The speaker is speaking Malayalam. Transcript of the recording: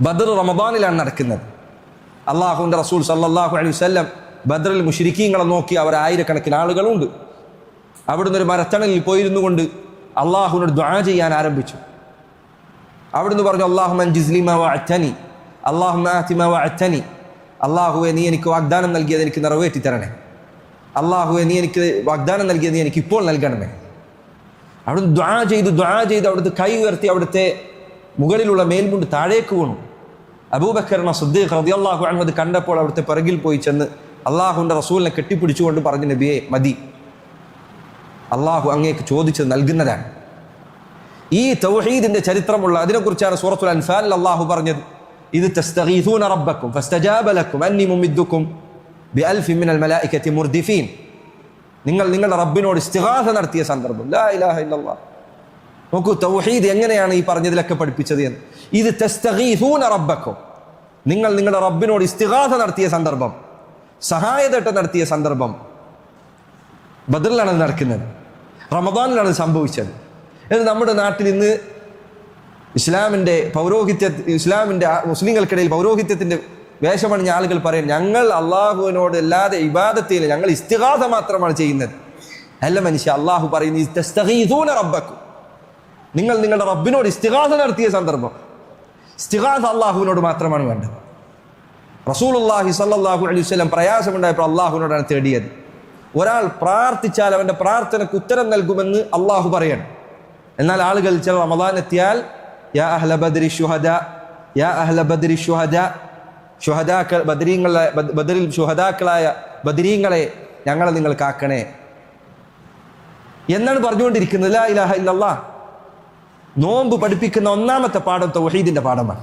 ബദർ റമദാനിലാണ് നടക്കുന്നത്. അള്ളാഹുവിൻ്റെ റസൂൽ സല്ലല്ലാഹു അലൈഹി വസല്ലം ബദറിൽ മുശ്രിക്കീങ്ങളെ നോക്കി അവർ ആയിരക്കണക്കിന് ആളുകളുണ്ട്. അവിടുന്ന് ഒരു മരത്തണലിൽ പോയിരുന്നു കൊണ്ട് അള്ളാഹുവിനോട് ദുആ ചെയ്യാൻ ആരംഭിച്ചു. അവിടുന്ന് പറഞ്ഞു, അല്ലാഹുമ്മ അൻജിസ്ലി മാ വഅഅ്തനി, അല്ലാഹുമ്മ ആതി മാ വഅഅ്തനി. അള്ളാഹുവെ, നീ എനിക്ക് വാഗ്ദാനം നൽകിയത് എനിക്ക് നിറവേറ്റി തരണേ. അള്ളാഹുവെ, നീ എനിക്ക് വാഗ്ദാനം നൽകിയത് നീ എനിക്ക് ഇപ്പോൾ നൽകണമേ. അവിടുന്ന് ദുആ ചെയ്ത് അവിടുത്തെ കൈ ഉയർത്തി അവിടുത്തെ മുകളിലുള്ള മേൽമുണ്ട് താഴേക്ക് വീണു. അബൂബക്കർ സിദ്ദീഖ് റളിയല്ലാഹു അൻഹു അത് കണ്ടപ്പോൾ അവിടുത്തെ പിറകിൽ പോയി ചെന്ന് അള്ളാഹുവിൻ്റെ റസൂലിനെ കെട്ടിപ്പിടിച്ചുകൊണ്ട് പറഞ്ഞു, നബിയെ മതി, അള്ളാഹു അങ്ങേക്ക് ചോദിച്ചത് നൽകുന്നതാണ്. ഈ തൗഹീദിന്റെ ചരിത്രമുള്ള അതിനെക്കുറിച്ചാണ് സൂറത്തുൽ അൻഫാലിൽ അള്ളാഹു പറഞ്ഞത്, ഇത് തസ്തഗീഥൂന റബ്ബക്കും ഫസ്തജാബ ലക്കും അന്നി മുമിദ്ദുക്കും ബിഅൽഫിൻ മിനൽ മലായികതി മുർദിഫീൻ. നിങ്ങൾ നിങ്ങളുടെ റബ്ബിനോട് ഇസ്തിഗാസ നടത്തിയ സന്ദർഭം. ലാ ഇലാഹ ഇല്ലല്ലാഹ്. നോക്കൂ, തൗഹീദ് എങ്ങനെയാണ് ഈ പറഞ്ഞതിലൊക്കെ പഠിപ്പിച്ചത് എന്ന്. ഇത് തസ്തഗീഥൂന റബ്ബക്കും, നിങ്ങൾ നിങ്ങളുടെ റബ്ബിനോട് ഇസ്തിഗാസ നടത്തിയ സന്ദർഭം, സഹായതേട്ടം നടത്തിയ സന്ദർഭം ബദറിലാണ് നടക്കുന്നത്, റമദാനിലാണ് സംഭവിച്ചത്. ഇത് നമ്മുടെ നാട്ടിൽ ഇന്ന് ഇസ്ലാമിൻ്റെ മുസ്ലിങ്ങൾക്കിടയിൽ പൗരോഹിത്യത്തിൻ്റെ വേഷമണിഞ്ഞ ആളുകൾ പറയും, ഞങ്ങൾ അള്ളാഹുവിനോട് അല്ലാതെ ഇബാദത്തിൽ ഞങ്ങൾ ഇസ്തിഗാസ മാത്രമാണ് ചെയ്യുന്നത്. അല്ല മനുഷ്യ, അള്ളാഹു പറയുന്നത് തസ്തഗീഥൂന റബ്ബക്കും, നിങ്ങൾ നിങ്ങളുടെ റബ്ബിനോട് ഇസ്തിഗാസ നടത്തിയ സന്ദർഭം. ഇസ്തിഗാസ അള്ളാഹുവിനോട് മാത്രമാണ് വേണ്ടത്. റസൂലുള്ളാഹി സ്വല്ലല്ലാഹു അലൈഹി വസല്ലം പ്രയാസമുണ്ടായപ്പോൾ അള്ളാഹുവിനോടാണ് തേടിയത്. ഒരാൾ പ്രാർത്ഥിച്ചാൽ അവൻ്റെ പ്രാർത്ഥനയ്ക്ക് ഉത്തരം നൽകുമെന്ന് അള്ളാഹു പറയണം. എന്നാൽ ആളുകൾ ചില റമദാൻ എത്തിയാൽ യാ അഹ്ല ബദ്രി ശുഹദാ, യാ അഹ്ല ബദ്രി ശുഹദാ, ബദറിൽ ശുഹദാക്കളായ ബദരീങ്ങളെ ഞങ്ങളെ നിങ്ങൾ കാക്കണേ എന്നാണ് പറഞ്ഞുകൊണ്ടിരിക്കുന്നത്. ലാ ഇലാഹ ഇല്ലല്ലാഹ്. നോമ്പ് പഠിപ്പിക്കുന്ന ഒന്നാമത്തെ പാഠം തൗഹീദിന്റെ പാഠമാണ്.